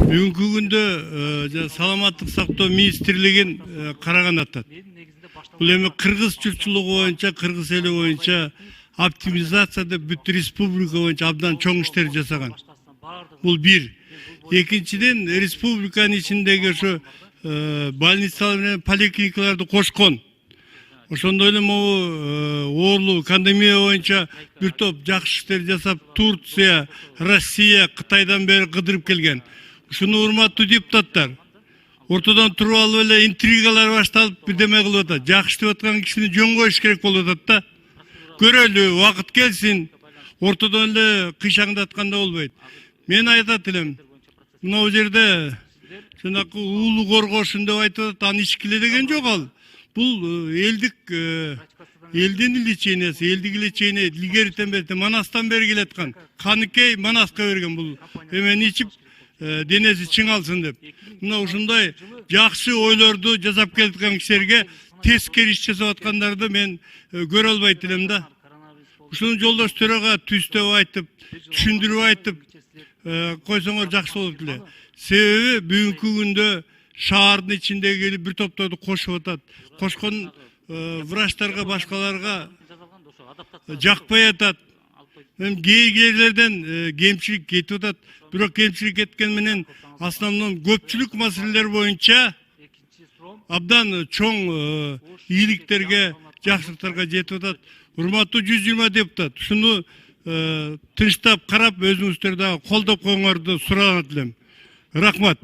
Бүгүнкү күндө саламаттык сактоо министрлигин караган атат. Бул эми кыргыз журтчулугу боюнча, кыргыз эли боюнча оптимизацияда бүт республика боюнча абдан чоң иштер жасаган. Бул бир. Экинчиден, республиканын ичиндеги ошо больницалар менен поликлиникаларды кошкон. Ошондой эле могу оорлуу пандемия боюнча бир топ жакшы иштер жасап, Турция, Россия, Кытайдан бери кыдырып келген. Ушуну урматтуу депутаттар, ортодон туруп алып эле интригалар башталып, бирдеме кылып атат. Жакшы иштеп аткан кишини жөн коюш керек болуп атат да. Көрөлү, убакыт келсин. Ортодон эле кыйшаңдатканда болбойт. Мен айтат элем, мына жерде жанакы уулу коргошун деп айтып атат, аны ичкиле деген жок ал. Бул элдин лечениясы, элдик лечение илгеритен бери Манастан бери келаткан. Каныкей Манаска берген бул эмени ичип денеси чыңалсын деп. Мына ушундай жакшы ойлорду жасап келаткан кишилерге тескери иш жасап аткандарды мен көрө албайт элем да. Ушуну жолдош төрага түздөп айтып, түшүндүрүп айтып койсоңор жакшы болот эле. Себеби бүгүнкү күндө шаардын ичиндеги бир топторду кошуп атат. Кошкон врачтарга, башкаларга жакпай атат. Кээ жерлерден кемчилик кетип атат. Бирок кемчилик кеткен менен основном көпчүлүк маселелер боюнча абдан чоң ийгиликтерге, жакшылыктарга жетип атат. Урматтуу 120 депутат, ушуну тынчтап карап, өзүңүздөр дагы колдоп коюңарды сурап элем. Рахмат.